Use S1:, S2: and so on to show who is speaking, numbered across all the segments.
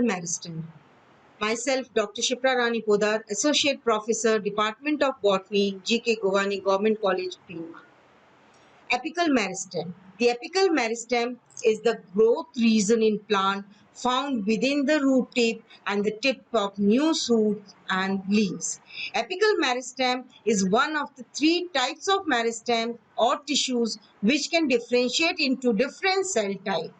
S1: meristem. Myself, Dr. Shipra Rani Podar, Associate Professor, Department of Botany, G.K. Govani Government College, Bhima. Apical meristem. The apical meristem is the growth region in plant found within the root tip and the tip of new shoots and leaves. Apical meristem is one of the three types of meristem or tissues which can differentiate into different cell type.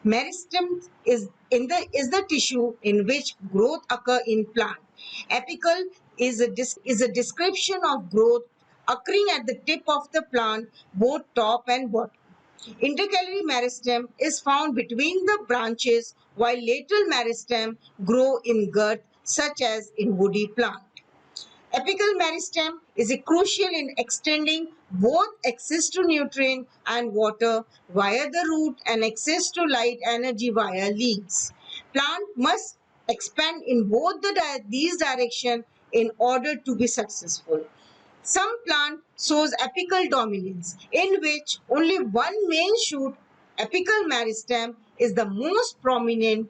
S1: Meristem is the tissue in which growth occur in plant. Apical is a description of growth occurring at the tip of the plant, both top and bottom. Intercalary meristem is found between the branches, while lateral meristem grow in girth, such as in woody plant. Apical meristem is crucial in extending both access to nutrient and water via the root and access to light energy via leaves. Plant must expand in both these directions in order to be successful. Some plant shows apical dominance, in which only one main shoot, apical meristem, is the most prominent.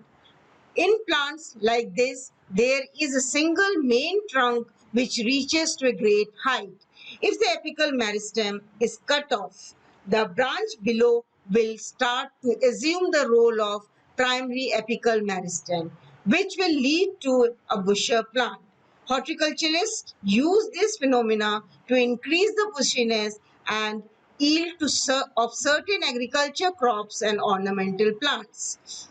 S1: In plants like this, there is a single main trunk which reaches to a great height. If the apical meristem is cut off, the branch below will start to assume the role of primary apical meristem, which will lead to a bushier plant. Horticulturists use this phenomena to increase the bushiness and yield of certain agriculture crops and ornamental plants.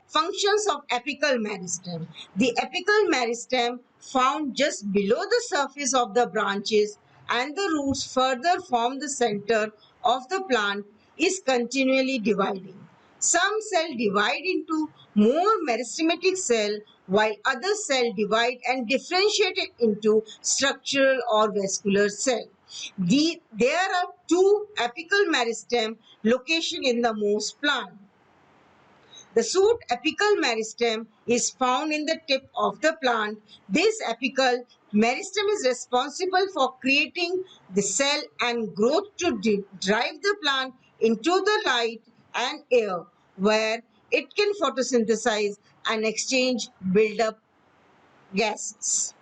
S1: Functions of apical meristem. The apical meristem found just below the surface of the branches and the roots further from the center of the plant is continually dividing. Some cell divide into more meristematic cell while other cell divide and differentiate it into structural or vascular cell. There are two apical meristem location in the most plant. The shoot apical meristem is found in the tip of the plant. This apical meristem is responsible for creating the cell and growth to drive the plant into the light and air, where it can photosynthesize and exchange build-up gases.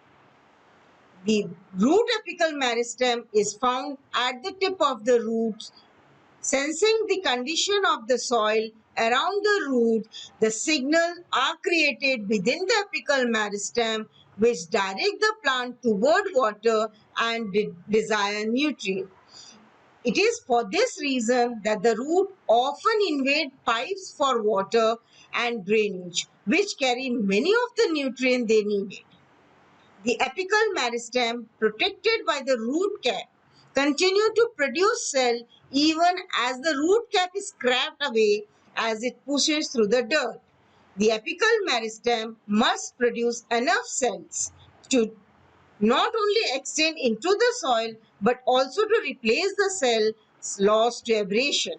S1: The root apical meristem is found at the tip of the roots. Sensing the condition of the soil around the root, the signals are created within the apical meristem which direct the plant toward water and desired nutrient. It is for this reason that the root often invade pipes for water and drainage, which carry many of the nutrients they need. The apical meristem, protected by the root cap, continue to produce cell even as the root cap is scraped away as it pushes through the dirt. The apical meristem must produce enough cells to not only extend into the soil but also to replace the cells lost to abrasion.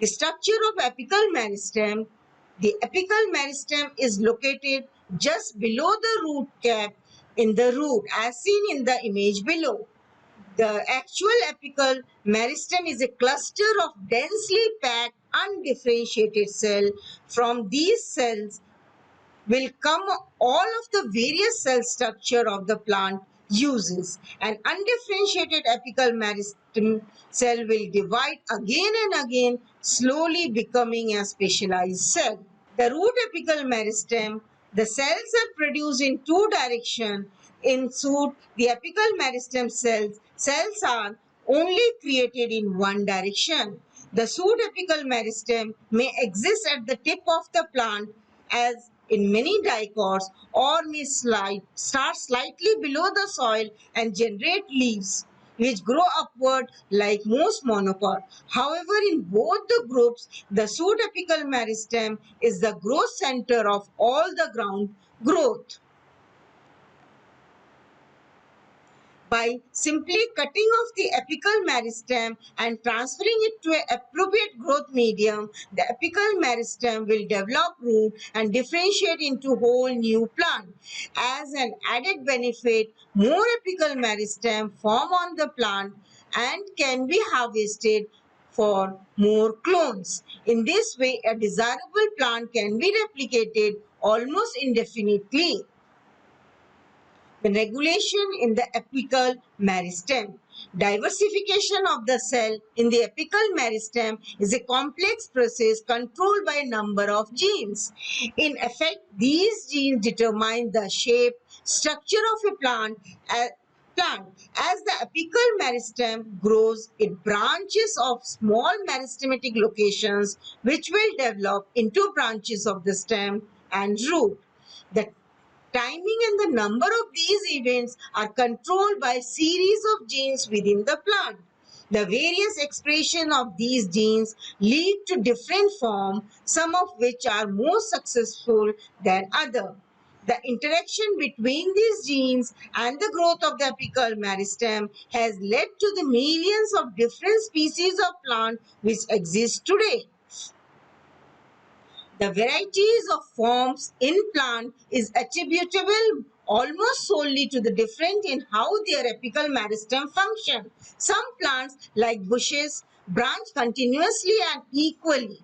S1: The structure of apical meristem. The apical meristem is located just below the root cap in the root as seen in the image below. The actual apical meristem is a cluster of densely packed undifferentiated cells. From these cells will come all of the various cell structure of the plant uses. An undifferentiated apical meristem cell will divide again and again, slowly becoming a specialized cell. The root apical meristem, the cells are produced in two directions. In shoot, the apical meristem cells are only created in one direction. The shoot apical meristem may exist at the tip of the plant as in many dicots or may start slightly below the soil and generate leaves which grow upward like most monopod. However, in both the groups, the shoot apical meristem is the growth center of all the ground growth. By simply cutting off the apical meristem and transferring it to an appropriate growth medium, the apical meristem will develop root and differentiate into whole new plant. As an added benefit, more apical meristem form on the plant and can be harvested for more clones. In this way, a desirable plant can be replicated almost indefinitely. The regulation in the apical meristem. Diversification of the cell in the apical meristem is a complex process controlled by a number of genes. In effect, these genes determine the shape, structure of a plant. As the apical meristem grows, it branches of small meristematic locations which will develop into branches of the stem and root. The timing and the number of these events are controlled by a series of genes within the plant. The various expression of these genes lead to different forms, some of which are more successful than others. The interaction between these genes and the growth of the apical meristem has led to the millions of different species of plant which exist today. The varieties of forms in plant is attributable almost solely to the difference in how their apical meristem function. Some plants, like bushes, branch continuously and equally,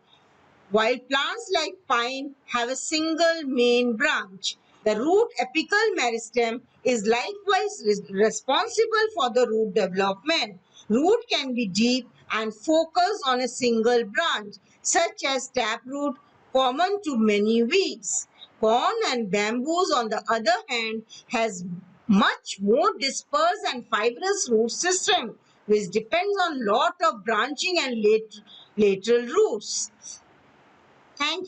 S1: while plants like pine have a single main branch. The root apical meristem is likewise responsible for the root development. Root can be deep and focus on a single branch, such as taproot, common to many weeds. Corn and bamboos, on the other hand, has much more dispersed and fibrous root system, which depends on lot of branching and lateral roots. Thank